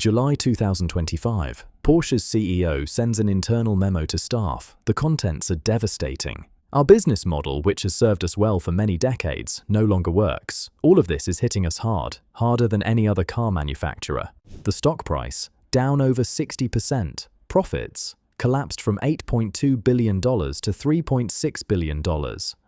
July 2025, Porsche's CEO sends an internal memo to staff. The contents are devastating. Our business model, which has served us well for many decades, no longer works. All of this is hitting us hard, harder than any other car manufacturer. The stock price, down over 60%. Profits, collapsed from $8.2 billion to $3.6 billion,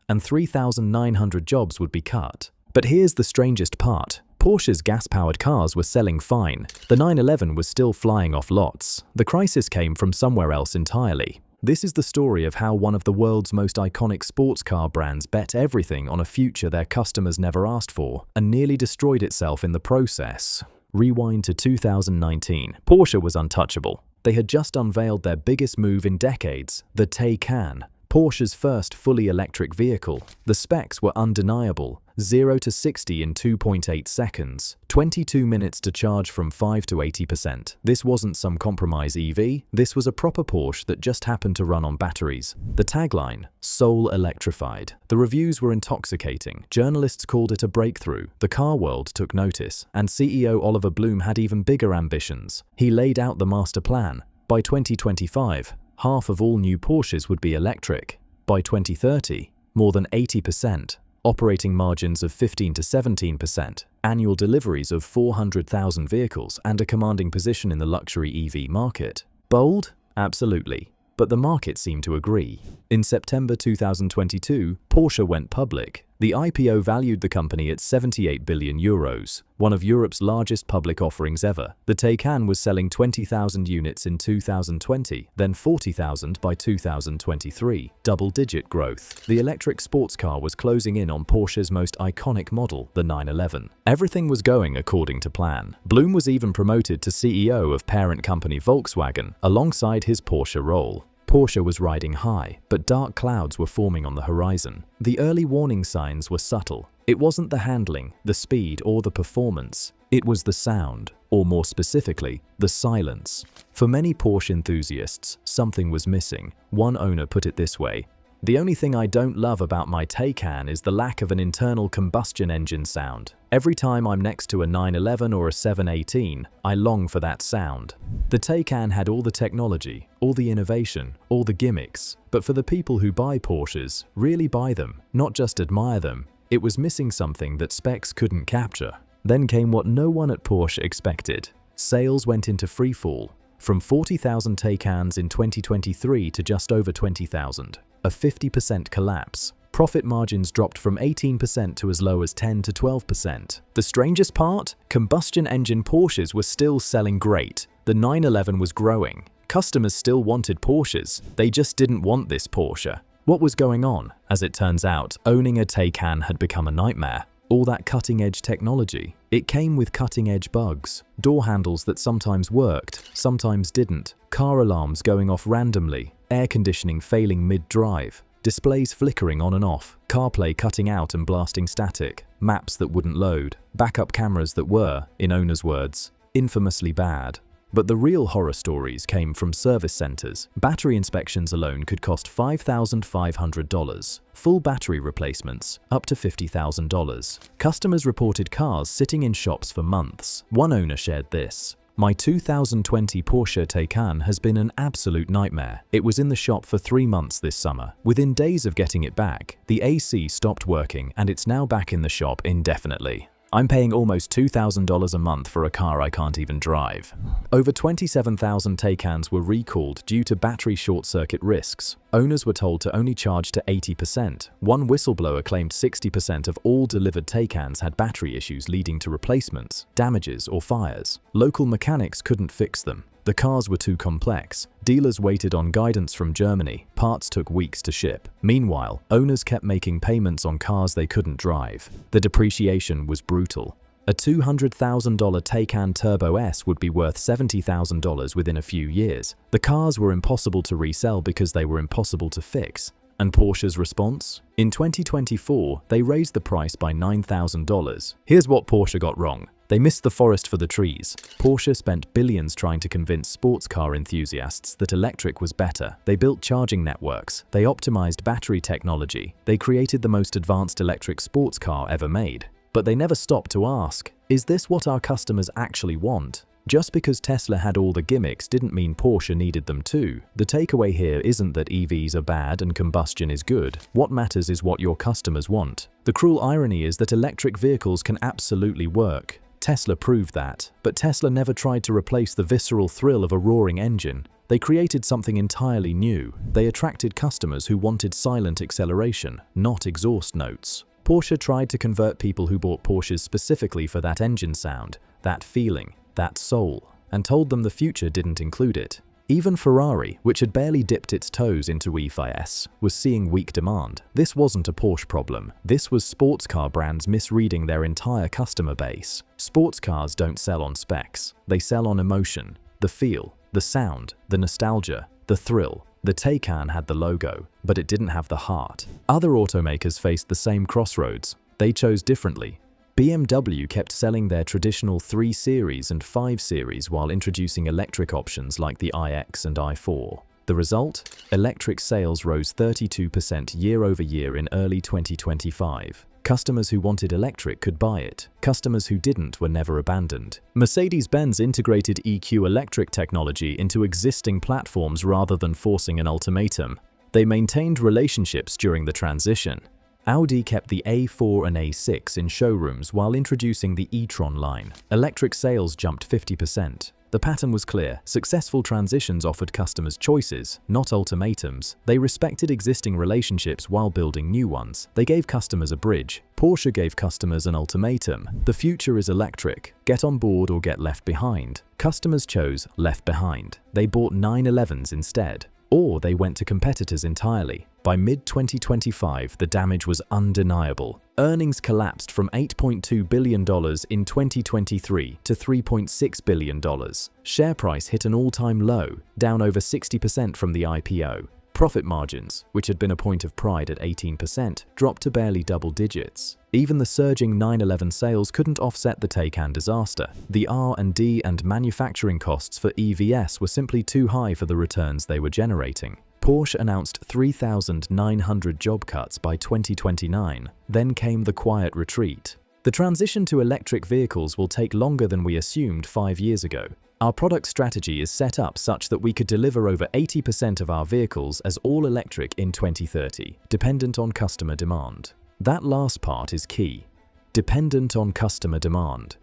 and 3,900 jobs would be cut. But here's the strangest part. Porsche's gas-powered cars were selling fine. The 911 was still flying off lots. The crisis came from somewhere else entirely. This is the story of how one of the world's most iconic sports car brands bet everything on a future their customers never asked for and nearly destroyed itself in the process. Rewind to 2019. Porsche was untouchable. They had just unveiled their biggest move in decades, the Taycan, Porsche's first fully electric vehicle. The specs were undeniable: 0 to 60 in 2.8 seconds, 22 minutes to charge from 5 to 80%. This wasn't some compromise EV, this was a proper Porsche that just happened to run on batteries. The tagline, soul electrified. The reviews were intoxicating. Journalists called it a breakthrough. The car world took notice, and CEO Oliver Blume had even bigger ambitions. He laid out the master plan. By 2025, half of all new Porsches would be electric. By 2030, more than 80%. Operating margins of 15 to 17%, annual deliveries of 400,000 vehicles, and a commanding position in the luxury EV market. Bold? Absolutely. But the market seemed to agree. In September 2022, Porsche went public. The IPO valued the company at €78 billion, one of Europe's largest public offerings ever. The Taycan was selling 20,000 units in 2020, then 40,000 by 2023. Double-digit growth. The electric sports car was closing in on Porsche's most iconic model, the 911. Everything was going according to plan. Blume was even promoted to CEO of parent company Volkswagen, alongside his Porsche role. Porsche was riding high, but dark clouds were forming on the horizon. The early warning signs were subtle. It wasn't the handling, the speed, or the performance. It was the sound, or more specifically, the silence. For many Porsche enthusiasts, something was missing. One owner put it this way: "The only thing I don't love about my Taycan is the lack of an internal combustion engine sound. Every time I'm next to a 911 or a 718, I long for that sound." The Taycan had all the technology, all the innovation, all the gimmicks, but for the people who buy Porsches, really buy them, not just admire them, it was missing something that specs couldn't capture. Then came what no one at Porsche expected. Sales went into freefall, from 40,000 Taycans in 2023 to just over 20,000. A 50% collapse. Profit margins dropped from 18% to as low as 10 to 12%. The strangest part? Combustion engine Porsches were still selling great. The 911 was growing. Customers still wanted Porsches. They just didn't want this Porsche. What was going on? As it turns out, owning a Taycan had become a nightmare. All that cutting-edge technology. It came with cutting-edge bugs. Door handles that sometimes worked, sometimes didn't. Car alarms going off randomly. Air conditioning failing mid-drive. Displays flickering on and off. CarPlay cutting out and blasting static. Maps that wouldn't load. Backup cameras that were, in owners' words, infamously bad. But the real horror stories came from service centers. Battery inspections alone could cost $5,500. Full battery replacements, up to $50,000. Customers reported cars sitting in shops for months. One owner shared this: "My 2020 Porsche Taycan has been an absolute nightmare. It was in the shop for 3 months this summer. Within days of getting it back, the AC stopped working and it's now back in the shop indefinitely. I'm paying almost $2,000 a month for a car I can't even drive." Over 27,000 Taycans were recalled due to battery short-circuit risks. Owners were told to only charge to 80%. One whistleblower claimed 60% of all delivered Taycans had battery issues leading to replacements, damages, or fires. Local mechanics couldn't fix them. The cars were too complex. Dealers waited on guidance from Germany. Parts took weeks to ship. Meanwhile, owners kept making payments on cars they couldn't drive. The depreciation was brutal. A $200,000 Taycan Turbo S would be worth $70,000 within a few years. The cars were impossible to resell because they were impossible to fix. And Porsche's response? In 2024, they raised the price by $9,000. Here's what Porsche got wrong. They missed the forest for the trees. Porsche spent billions trying to convince sports car enthusiasts that electric was better. They built charging networks. They optimized battery technology. They created the most advanced electric sports car ever made. But they never stopped to ask, is this what our customers actually want? Just because Tesla had all the gimmicks didn't mean Porsche needed them too. The takeaway here isn't that EVs are bad and combustion is good. What matters is what your customers want. The cruel irony is that electric vehicles can absolutely work. Tesla proved that, but Tesla never tried to replace the visceral thrill of a roaring engine. They created something entirely new. They attracted customers who wanted silent acceleration, not exhaust notes. Porsche tried to convert people who bought Porsches specifically for that engine sound, that feeling, that soul, and told them the future didn't include it. Even Ferrari, which had barely dipped its toes into EVs, was seeing weak demand. This wasn't a Porsche problem. This was sports car brands misreading their entire customer base. Sports cars don't sell on specs. They sell on emotion, the feel, the sound, the nostalgia, the thrill. The Taycan had the logo, but it didn't have the heart. Other automakers faced the same crossroads. They chose differently. BMW kept selling their traditional 3 Series and 5 Series while introducing electric options like the iX and i4. The result? Electric sales rose 32% year-over-year in early 2025. Customers who wanted electric could buy it. Customers who didn't were never abandoned. Mercedes-Benz integrated EQ electric technology into existing platforms rather than forcing an ultimatum. They maintained relationships during the transition. Audi kept the A4 and A6 in showrooms while introducing the e-tron line. Electric sales jumped 50%. The pattern was clear. Successful transitions offered customers choices, not ultimatums. They respected existing relationships while building new ones. They gave customers a bridge. Porsche gave customers an ultimatum. The future is electric. Get on board or get left behind. Customers chose left behind. They bought 911s instead. Or they went to competitors entirely. By mid-2025, the damage was undeniable. Earnings collapsed from $8.2 billion in 2023 to $3.6 billion. Share price hit an all-time low, down over 60% from the IPO. Profit margins, which had been a point of pride at 18%, dropped to barely double digits. Even the surging 911 sales couldn't offset the Taycan disaster. The R&D and manufacturing costs for EVs were simply too high for the returns they were generating. Porsche announced 3,900 job cuts by 2029. Then came the quiet retreat. The transition to electric vehicles will take longer than we assumed 5 years ago. Our product strategy is set up such that we could deliver over 80% of our vehicles as all-electric in 2030, dependent on customer demand. That last part is key. Dependent on customer demand.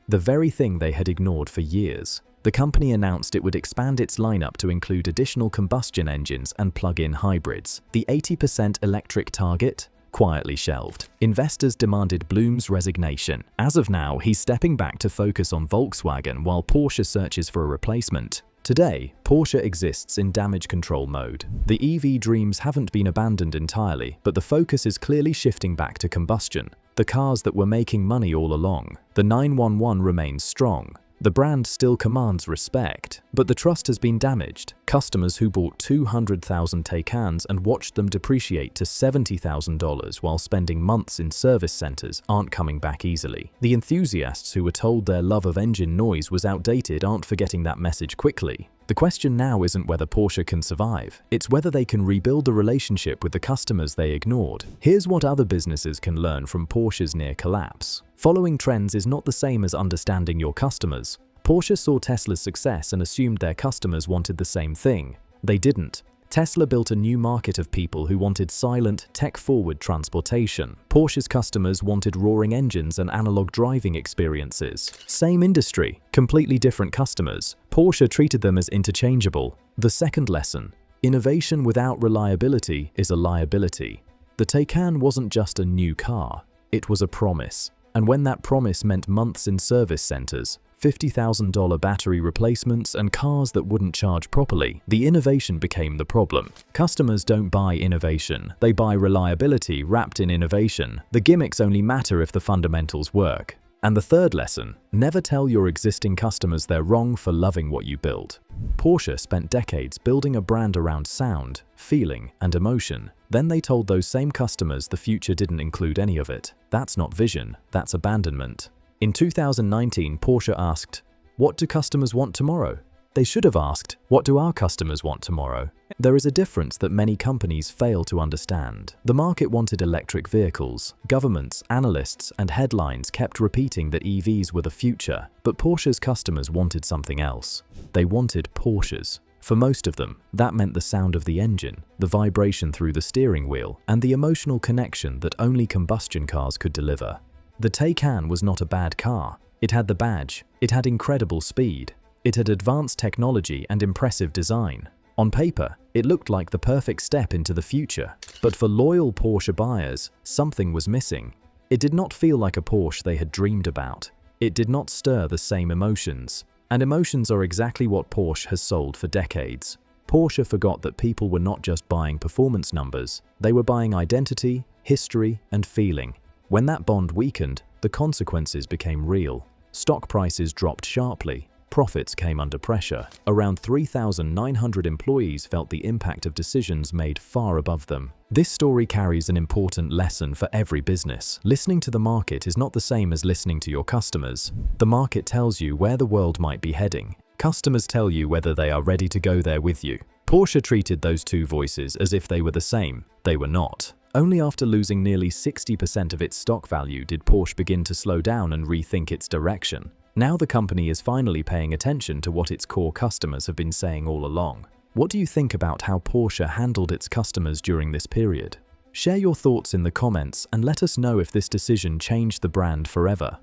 The very thing they had ignored for years. The company announced it would expand its lineup to include additional combustion engines and plug-in hybrids. The 80% electric target? Quietly shelved. Investors demanded Blume's resignation. As of now, he's stepping back to focus on Volkswagen while Porsche searches for a replacement. Today, Porsche exists in damage control mode. The EV dreams haven't been abandoned entirely, but the focus is clearly shifting back to combustion. The cars that were making money all along. The 911 remains strong. The brand still commands respect, but the trust has been damaged. Customers who bought 200,000 Taycans and watched them depreciate to $70,000 while spending months in service centers aren't coming back easily. The enthusiasts who were told their love of engine noise was outdated aren't forgetting that message quickly. The question now isn't whether Porsche can survive, it's whether they can rebuild the relationship with the customers they ignored. Here's what other businesses can learn from Porsche's near collapse. Following trends is not the same as understanding your customers. Porsche saw Tesla's success and assumed their customers wanted the same thing. They didn't. Tesla built a new market of people who wanted silent, tech-forward transportation. Porsche's customers wanted roaring engines and analog driving experiences. Same industry, completely different customers. Porsche treated them as interchangeable. The second lesson: innovation without reliability is a liability. The Taycan wasn't just a new car, it was a promise. And when that promise meant months in service centers, $50,000 battery replacements, and cars that wouldn't charge properly, the innovation became the problem. Customers don't buy innovation, they buy reliability wrapped in innovation. The gimmicks only matter if the fundamentals work. And the third lesson: never tell your existing customers they're wrong for loving what you built. Porsche spent decades building a brand around sound, feeling, and emotion. Then they told those same customers the future didn't include any of it. That's not vision, that's abandonment. In 2019, Porsche asked, "What do customers want tomorrow?" They should have asked, what do our customers want tomorrow? There is a difference that many companies fail to understand. The market wanted electric vehicles. Governments, analysts, and headlines kept repeating that EVs were the future, but Porsche's customers wanted something else. They wanted Porsches. For most of them, that meant the sound of the engine, the vibration through the steering wheel, and the emotional connection that only combustion cars could deliver. The Taycan was not a bad car. It had the badge, it had incredible speed, it had advanced technology and impressive design. On paper, it looked like the perfect step into the future. But for loyal Porsche buyers, something was missing. It did not feel like a Porsche they had dreamed about. It did not stir the same emotions. And emotions are exactly what Porsche has sold for decades. Porsche forgot that people were not just buying performance numbers, they were buying identity, history, and feeling. When that bond weakened, the consequences became real. Stock prices dropped sharply. Profits came under pressure. Around 3,900 employees felt the impact of decisions made far above them. This story carries an important lesson for every business. Listening to the market is not the same as listening to your customers. The market tells you where the world might be heading. Customers tell you whether they are ready to go there with you. Porsche treated those two voices as if they were the same. They were not. Only after losing nearly 60% of its stock value did Porsche begin to slow down and rethink its direction. Now the company is finally paying attention to what its core customers have been saying all along. What do you think about how Porsche handled its customers during this period? Share your thoughts in the comments and let us know if this decision changed the brand forever.